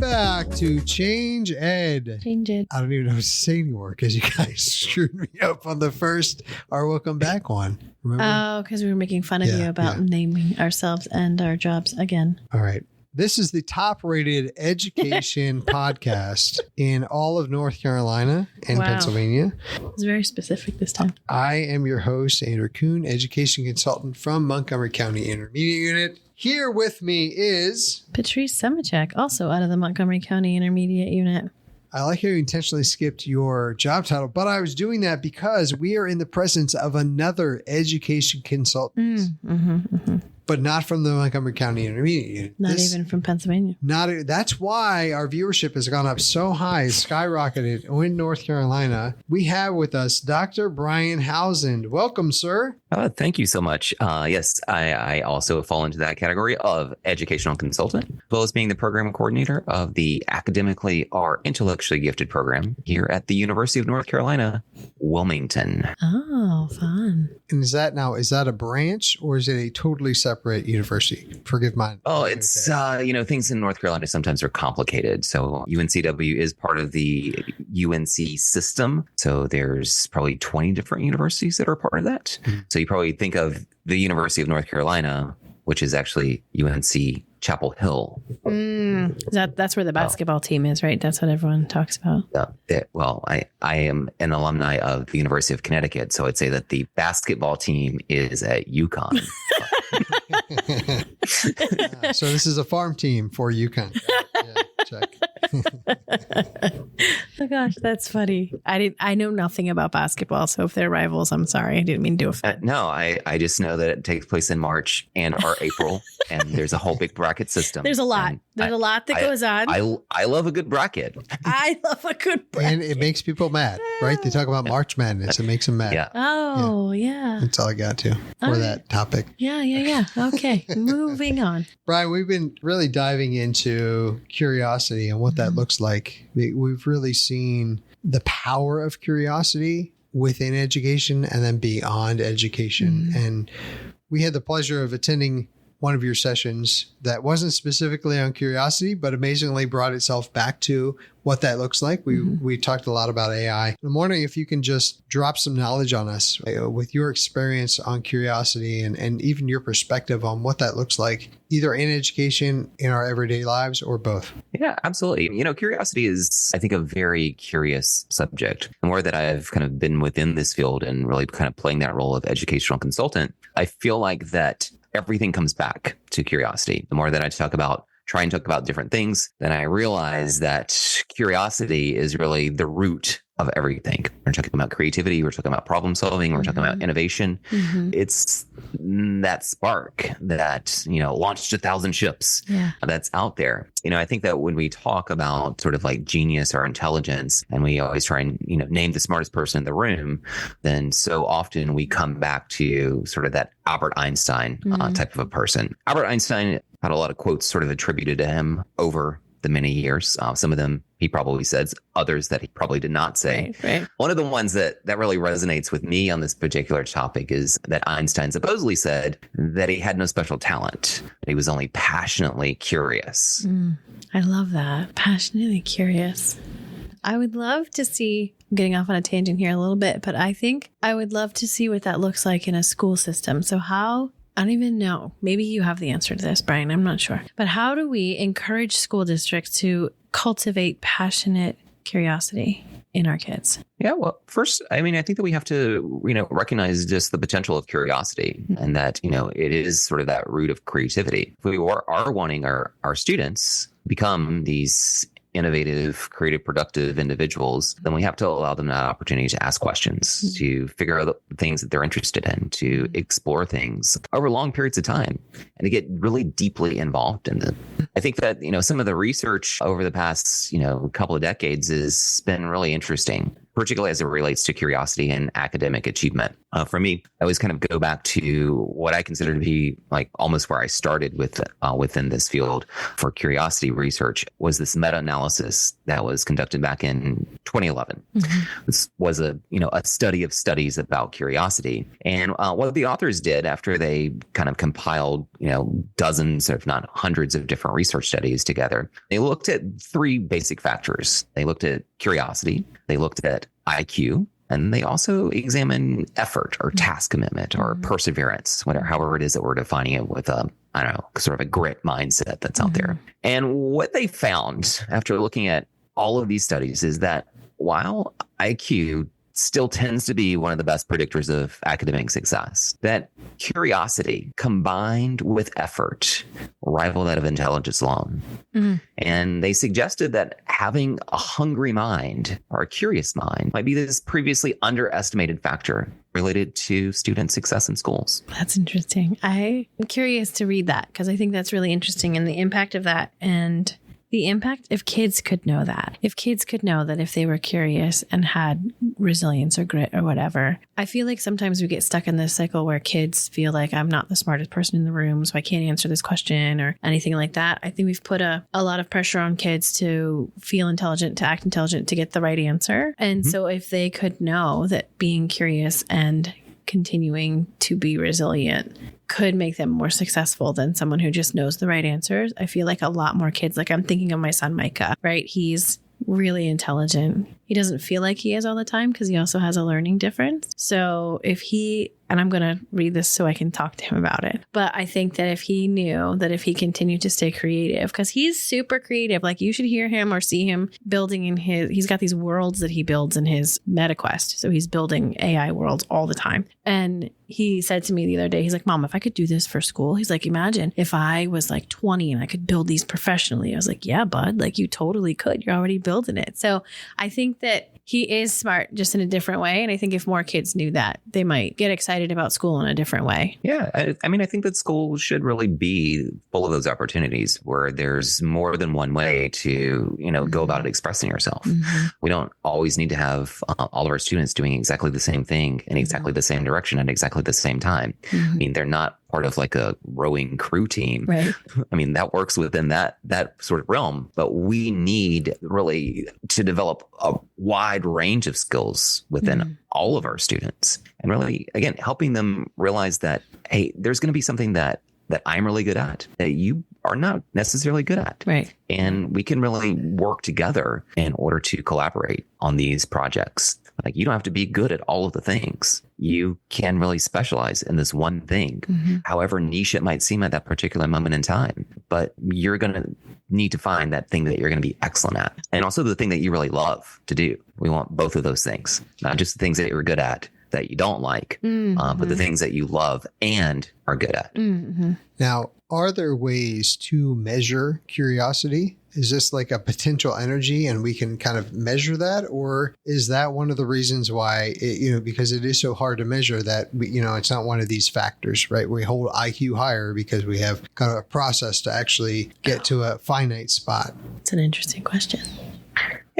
back to Change Ed. Change Ed. I don't even know what to say anymore because you guys screwed me up on the first our welcome back one. Remember? Oh, because we were making fun of you about naming ourselves and our jobs again. All right. This is the top rated education podcast in all of North Carolina and Pennsylvania. It's very specific this time. I am your host, Andrew Kuhn, education consultant from Montgomery County Intermediate Unit. Here with me is Patrice Semichek, also out of the Montgomery County Intermediate Unit. I like how you intentionally skipped your job title, but I was doing that because we are in the presence of another education consultant. But not from the Montgomery County Intermediate Unit. Not even from Pennsylvania. That's why our viewership has gone up so high, skyrocketed in North Carolina. We have with us Dr. Brian Housand. Welcome, sir. Thank you so much. Yes, I also fall into that category of educational consultant, as well as being the program coordinator of the academically or intellectually gifted program here at the University of North Carolina, Wilmington. Oh, fun. And is that a branch or is it a totally separate university? Forgive mine. Oh, it's, things in North Carolina sometimes are complicated. So UNCW is part of the UNC system. So there's probably 20 different universities that are part of that. So you probably think of the University of North Carolina, which is actually UNC Chapel Hill. That's where the basketball team is, right? That's what everyone talks about. I am an alumni of the University of Connecticut, so I'd say that the basketball team is at UConn. So this is a farm team for UConn. Yeah, check. Oh gosh, that's funny. I know nothing about basketball, so if they're rivals, I'm sorry. I didn't mean to offend. No, I just know that it takes place in March and or April, and there's a whole big bracket system. There's a lot. There's a lot that goes on. I love a good bracket. I love a good bracket. And it makes people mad, right? They talk about March Madness. It makes them mad. Yeah. Oh, yeah. That's all I got to for that topic. Yeah. Okay. Moving on. Brian, we've been really diving into curiosity and what that looks like. We've really seen the power of curiosity within education and then beyond education. And we had the pleasure of attending one of your sessions that wasn't specifically on curiosity, but amazingly brought itself back to what that looks like. We talked a lot about AI. I'm wondering if you can just drop some knowledge on us with your experience on curiosity and even your perspective on what that looks like, either in education, in our everyday lives, or both. Yeah, absolutely. Curiosity is, I think, a very curious subject. The more that I've kind of been within this field and really kind of playing that role of educational consultant, I feel like that everything comes back to curiosity. The more that I try and talk about different things, then I realize that curiosity is really the root of everything. We're talking about creativity. We're talking about problem solving. We're talking about innovation. It's that spark that, launched 1,000 ships that's out there. I think that when we talk about sort of like genius or intelligence, and we always try and, name the smartest person in the room, then so often we come back to sort of that Albert Einstein type of a person. Albert Einstein had a lot of quotes sort of attributed to him over the many years. Some of them he probably said, others that he probably did not say. Right. One of the ones that really resonates with me on this particular topic is that Einstein supposedly said that he had no special talent. He was only passionately curious. I love that. Passionately curious. I would love to see, I'm getting off on a tangent here a little bit, but I think I would love to see what that looks like in a school system. So I don't even know. Maybe you have the answer to this, Brian. I'm not sure. But how do we encourage school districts to cultivate passionate curiosity in our kids? Yeah, well, first, I think that we have to, recognize just the potential of curiosity and that, it is sort of that root of creativity. If we are wanting our students become these innovative, creative, productive individuals, then we have to allow them that opportunity to ask questions, to figure out the things that they're interested in, to explore things over long periods of time, and to get really deeply involved in them. I think that, some of the research over the past, couple of decades has been really interesting. particularly as it relates to curiosity and academic achievement. For me, I always kind of go back to what I consider to be like almost where I started with within this field for curiosity research was this meta-analysis that was conducted back in 2011. This was a study of studies about curiosity. And what the authors did after they kind of compiled, dozens, if not hundreds of different research studies together, they looked at three basic factors. They looked at curiosity, they looked at IQ, and they also examine effort or task commitment or perseverance, however it is that we're defining it with sort of a grit mindset that's out there. And what they found after looking at all of these studies is that while IQ still tends to be one of the best predictors of academic success, that curiosity combined with effort rival that of intelligence alone. And they suggested that having a hungry mind or a curious mind might be this previously underestimated factor related to student success in schools. That's interesting. I'm curious to read that because I think that's really interesting and the impact of that and the impact if kids could know that. If kids could know that if they were curious and had resilience or grit or whatever. I feel like sometimes we get stuck in this cycle where kids feel like I'm not the smartest person in the room, so I can't answer this question or anything like that. I think we've put a lot of pressure on kids to feel intelligent, to act intelligent, to get the right answer. And so if they could know that being curious and continuing to be resilient could make them more successful than someone who just knows the right answers. I feel like a lot more kids, like I'm thinking of my son, Micah, right? He's really intelligent. He doesn't feel like he is all the time because he also has a learning difference. So if he, and I'm going to read this so I can talk to him about it, but I think that if he knew that if he continued to stay creative, because he's super creative, like you should hear him or see him building in he's got these worlds that he builds in his MetaQuest. So he's building AI worlds all the time. And he said to me the other day, he's like, Mom, if I could do this for school, he's like, imagine if I was like 20 and I could build these professionally. I was like, yeah, bud, like you totally could. You're already building it. So I think that he is smart just in a different way. And I think if more kids knew that, they might get excited about school in a different way. Yeah. I mean, I think that school should really be full of those opportunities where there's more than one way to, go about expressing yourself. We don't always need to have all of our students doing exactly the same thing in exactly the same direction at exactly the same time. I mean, they're not part of like a rowing crew team. Right. I mean, that works within that sort of realm, but we need really to develop a wide range of skills within all of our students and really, again, helping them realize that, hey, there's going to be something that I'm really good at that you are not necessarily good at. Right. And we can really work together in order to collaborate on these projects. Like you don't have to be good at all of the things. You can really specialize in this one thing, however niche it might seem at that particular moment in time. But you're going to need to find that thing that you're going to be excellent at. And also the thing that you really love to do. We want both of those things, not just the things that you're good at that you don't like, but the things that you love and are good at. Now, are there ways to measure curiosity? Is this like a potential energy and we can kind of measure that? Or is that one of the reasons why, because it is so hard to measure that, it's not one of these factors, right? We hold IQ higher because we have kind of a process to actually get to a finite spot. It's an interesting question.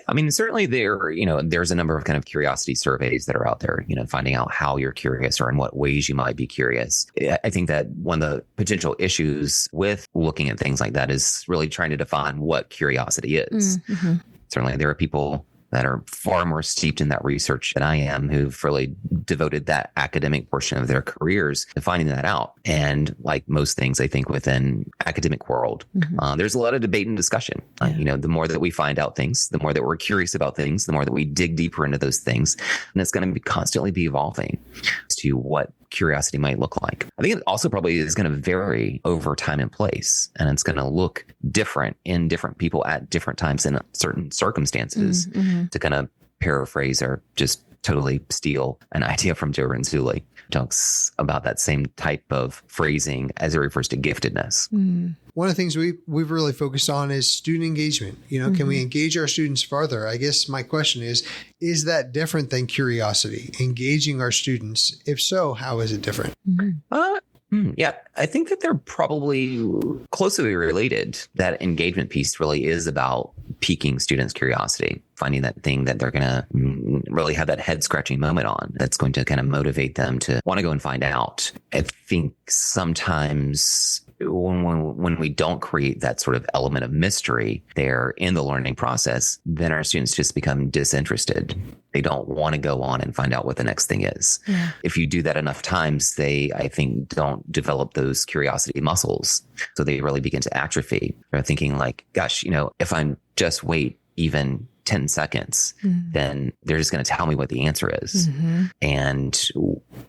I mean, certainly there's a number of kind of curiosity surveys that are out there, finding out how you're curious or in what ways you might be curious. I think that one of the potential issues with looking at things like that is really trying to define what curiosity is. Certainly there are people that are far more steeped in that research than I am, who've really devoted that academic portion of their careers to finding that out. And like most things, I think within academic world, there's a lot of debate and discussion. The more that we find out things, the more that we're curious about things, the more that we dig deeper into those things. And it's going to be constantly be evolving as to what curiosity might look like. I think it also probably is going to vary over time and place, and it's going to look different in different people at different times in certain circumstances. To kind of paraphrase or just totally steal an idea from Joe Renzulli, talks about that same type of phrasing as it refers to giftedness. One of the things we've really focused on is student engagement. Can we engage our students further? I guess my question is that different than curiosity, engaging our students? If so, how is it different? Yeah, I think that they're probably closely related. That engagement piece really is about piquing students' curiosity, finding that thing that they're going to really have that head scratching moment on that's going to kind of motivate them to want to go and find out. I think sometimes when we don't create that sort of element of mystery there in the learning process, then our students just become disinterested. They don't want to go on and find out what the next thing is. Yeah. If you do that enough times, they, I think, don't develop those curiosity muscles. So they really begin to atrophy. They're thinking like, gosh, if I just wait even 10 seconds, then they're just going to tell me what the answer is. Mm-hmm. And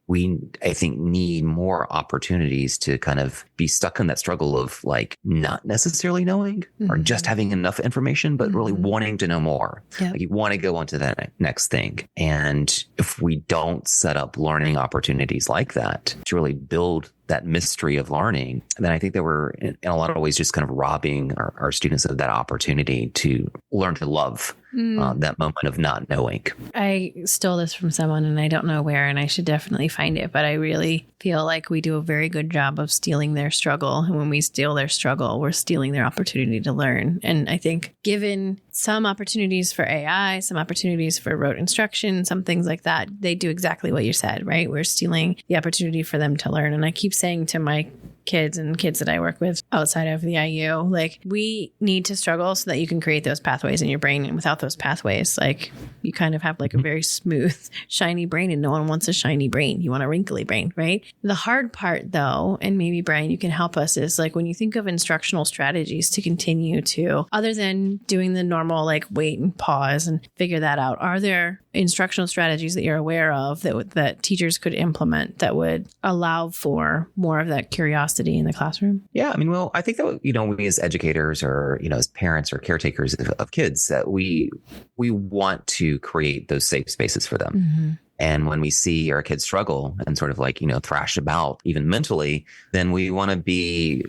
we, I think, need more opportunities to kind of be stuck in that struggle of like not necessarily knowing or just having enough information, but really wanting to know more. Yep. Like you want to go on to that next thing. And if we don't set up learning opportunities like that to really build that mystery of learning, then I think that we're in a lot of ways just kind of robbing our students of that opportunity to learn to love that moment of not knowing. I stole this from someone and I don't know where, and I should definitely find it, but I really feel like we do a very good job of stealing their struggle. And when we steal their struggle, we're stealing their opportunity to learn. And I think given some opportunities for AI, some opportunities for rote instruction, some things like that, they do exactly what you said, right? We're stealing the opportunity for them to learn. And I keep saying to my kids and kids that I work with outside of the IU, like, we need to struggle so that you can create those pathways in your brain. And without those pathways, like, you kind of have like a very smooth, shiny brain, and no one wants a shiny brain. You want a wrinkly brain, right? The hard part though, and maybe Brian, you can help us, is like when you think of instructional strategies to continue to, other than doing the normal, like wait and pause and figure that out, are there instructional strategies that you're aware of that teachers could implement that would allow for more of that curiosity in the classroom? Yeah, I mean, well, I think that, we as educators or, as parents or caretakers of kids, that we want to create those safe spaces for them. Mm-hmm. And when we see our kids struggle and sort of like, thrash about even mentally, then we want to be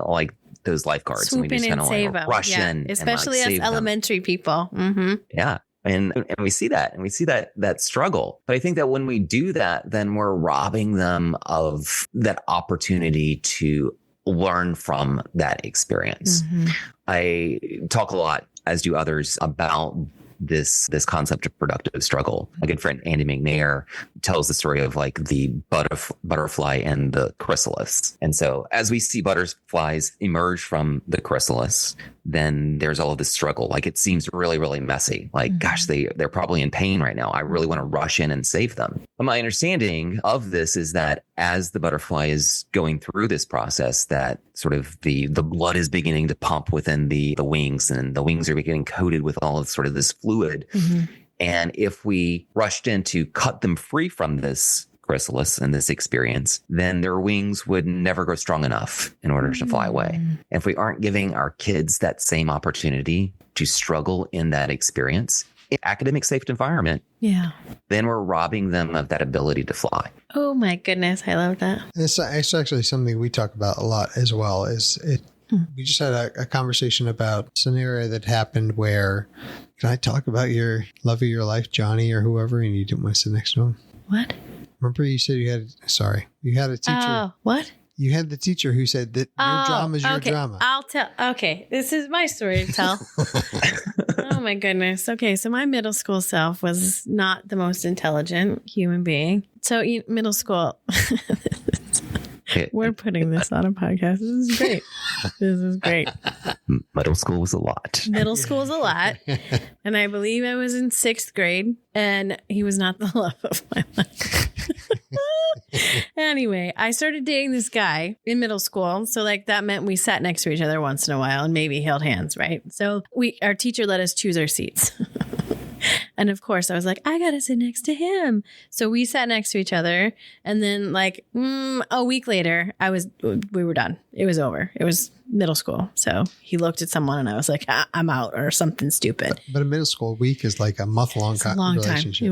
like those lifeguards. Swoop and we just kind of like rush in. Especially as elementary people. Mm-hmm. Yeah. And we see that, that struggle. But I think that when we do that, then we're robbing them of that opportunity to learn from that experience. Mm-hmm. I talk a lot, as do others, about this concept of productive struggle. My good friend Andy McNair tells the story of like the butterfly and the chrysalis. And so as we see butterflies emerge from the chrysalis, then there's all of this struggle. Like, it seems really, really messy. Like, gosh, they're probably in pain right now. I really want to rush in and save them. But my understanding of this is that as the butterfly is going through this process, that sort of the blood is beginning to pump within the wings, and the wings are getting coated with all of sort of this fluid. Mm-hmm. And if we rushed in to cut them free from this chrysalis and this experience, then their wings would never grow strong enough in order to fly away. And if we aren't giving our kids that same opportunity to struggle in that experience, academic safe environment, then we're robbing them of that ability to fly. Oh my goodness, I love that. It's actually something we talk about a lot as well. We just had a conversation about a scenario that happened where, can I talk about your love of your life, Johnny, or whoever, and you didn't want to sit next to him? What? Remember you said you had a teacher. Oh, what? You had the teacher who said that your drama is your drama. I'll tell. Okay. This is my story to tell. Oh my goodness. Okay. So my middle school self was not the most intelligent human being. So middle school, we're putting this on a podcast. This is great. Middle school was a lot. Middle school was a lot. And I believe I was in 6th grade, and he was not the love of my life. Anyway, I started dating this guy in middle school. So like that meant we sat next to each other once in a while and maybe held hands, right? So our teacher let us choose our seats. And of course I was like, I got to sit next to him. So we sat next to each other. And then like a week later, we were done. It was over. It was middle school. So he looked at someone and I was like, I'm out, or something stupid. But a middle school week is like a month-long relationship.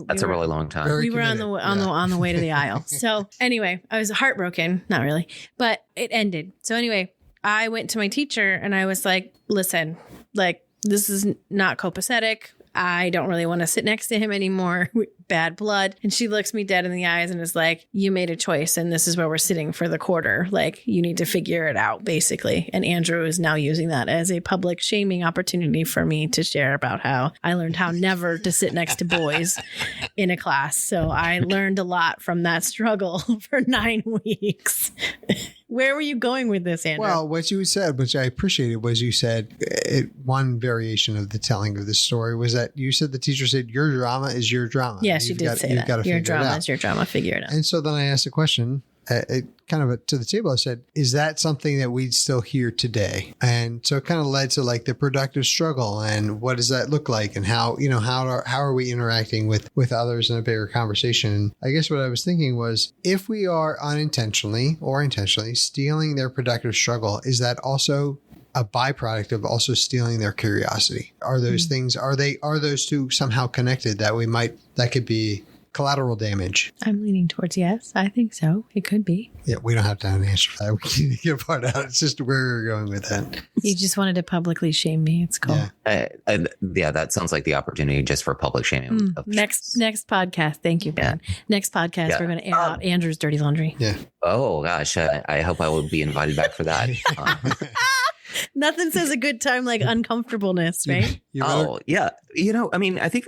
That's a really long time. We were on the way to the aisle. So anyway, I was heartbroken. Not really, but it ended. So anyway, I went to my teacher and I was like, listen, like, this is not copacetic. I don't really want to sit next to him anymore. Bad blood. And she looks me dead in the eyes and is like, you made a choice and this is where we're sitting for the quarter. Like, you need to figure it out, basically. And Andrew is now using that as a public shaming opportunity for me to share about how I learned how never to sit next to boys in a class. So I learned a lot from that struggle for 9 weeks. Where were you going with this, Andrew? Well, what you said, which I appreciated, was you said one variation of the telling of this story was that you said the teacher said, your drama is your drama. Yes, you did say that. Your drama is your drama. Figure it out. And so then I asked a question to the table. I said, is that something that we'd still hear today? And so it kind of led to like the productive struggle and what does that look like and how are we interacting with others in a bigger conversation? And I guess what I was thinking was, if we are unintentionally or intentionally stealing their productive struggle, is that also a byproduct of also stealing their curiosity? Are those things, are those two somehow connected that could be collateral damage? I'm leaning towards yes. I think so. It could be. Yeah, we don't have to have an answer for that. We need to get a part out. It's just where we're going with that. You just wanted to publicly shame me. It's cool. Yeah, that sounds like the opportunity just for public shaming. Next podcast. Thank you, Ben. Yeah. Next podcast, we're going to air out Andrew's dirty laundry. Yeah. Oh, gosh. I hope I will be invited back for that. Nothing says a good time like uncomfortableness, right? Yeah. I think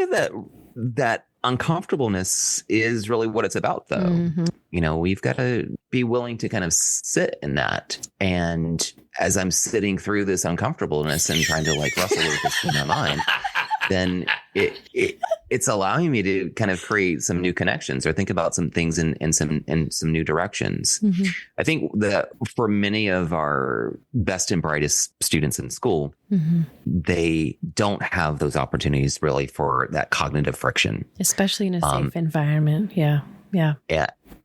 that uncomfortableness is really what it's about, though. Mm-hmm. We've got to be willing to kind of sit in that. And as I'm sitting through this uncomfortableness and trying to like wrestle with this in my mind, then it's allowing me to kind of create some new connections or think about some things in some new directions. Mm-hmm. I think that for many of our best and brightest students in school, mm-hmm. they don't have those opportunities really for that cognitive friction, especially in a safe environment. Yeah.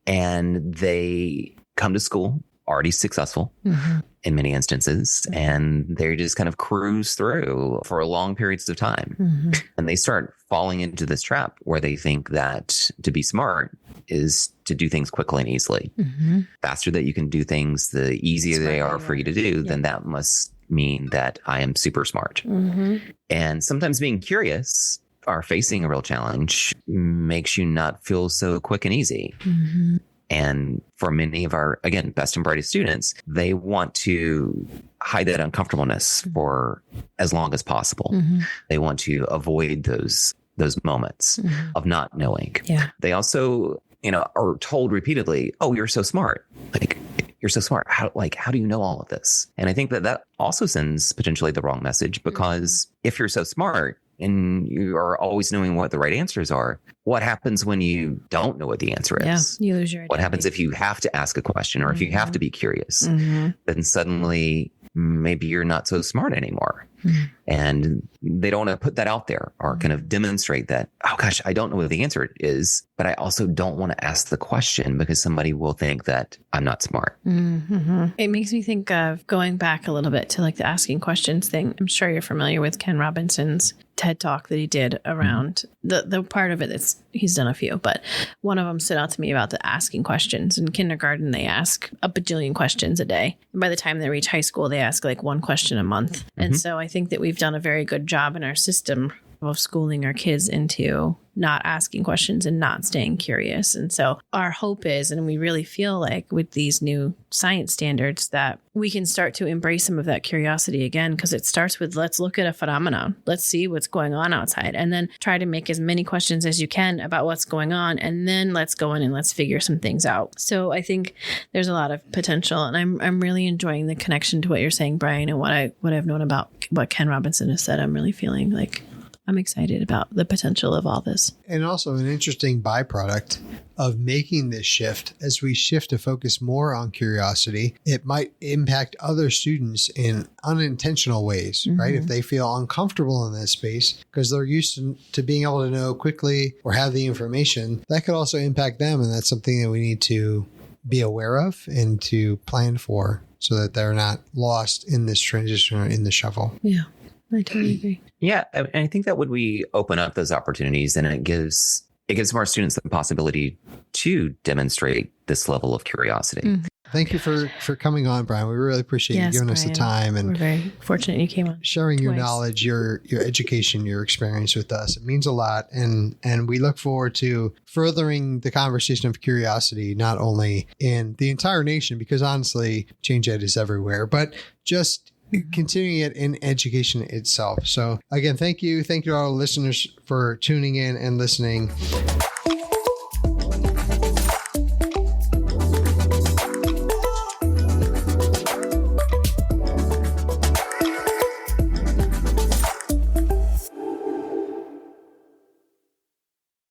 And they come to school already successful mm-hmm. in many instances, and they just kind of cruise through for long periods of time. Mm-hmm. And they start falling into this trap where they think that to be smart is to do things quickly and easily. Mm-hmm. Faster that you can do things, the easier they are for you to do, then that must mean that I am super smart. Mm-hmm. And sometimes being curious or facing a real challenge makes you not feel so quick and easy. Mm-hmm. And for many of our, again, best and brightest students, they want to hide that uncomfortableness for as long as possible. Mm-hmm. They want to avoid those moments mm-hmm. of not knowing. Yeah. They also, are told repeatedly, "Oh, you're so smart. Like, you're so smart. How do you know all of this?" And I think that also sends potentially the wrong message, because if you're so smart and you are always knowing what the right answers are, what happens when you don't know what the answer is? Yeah, you lose your identity. What happens if you have to ask a question or if you have to be curious? Mm-hmm. Then suddenly maybe you're not so smart anymore. Mm-hmm. And they don't want to put that out there or kind of demonstrate that, oh gosh, I don't know what the answer is, but I also don't want to ask the question because somebody will think that I'm not smart. Mm-hmm. It makes me think of going back a little bit to like the asking questions thing. I'm sure you're familiar with Ken Robinson's TED Talk that he did around the part of it that's, he's done a few, but one of them stood out to me about the asking questions. In kindergarten, they ask a bajillion questions a day. And by the time they reach high school, they ask like one question a month. Mm-hmm. And so I think that we've done a very good job in our system of schooling our kids into not asking questions and not staying curious. And so our hope is, and we really feel like with these new science standards, that we can start to embrace some of that curiosity again, because it starts with, let's look at a phenomenon. Let's see what's going on outside, and then try to make as many questions as you can about what's going on. And then let's go in and let's figure some things out. So I think there's a lot of potential, and I'm really enjoying the connection to what you're saying, Brian, and what I've known about what Ken Robinson has said. I'm really feeling like I'm excited about the potential of all this. And also an interesting byproduct of making this shift, as we shift to focus more on curiosity, it might impact other students in unintentional ways, mm-hmm. right? If they feel uncomfortable in that space because they're used to being able to know quickly or have the information, that could also impact them. And that's something that we need to be aware of and to plan for, so that they're not lost in this transition or in the shuffle. Yeah. I totally agree. Yeah. And I think that when we open up those opportunities, then it gives more students the possibility to demonstrate this level of curiosity. Mm-hmm. Thank you for coming on, Brian. We really appreciate you giving us the time We're and very fortunate you came on. sharing your twice. knowledge, your education, your experience with us. It means a lot. And we look forward to furthering the conversation of curiosity, not only in the entire nation, because honestly, change ed is everywhere, but just continuing it in education itself. So again, thank you. Thank you to all listeners for tuning in and listening.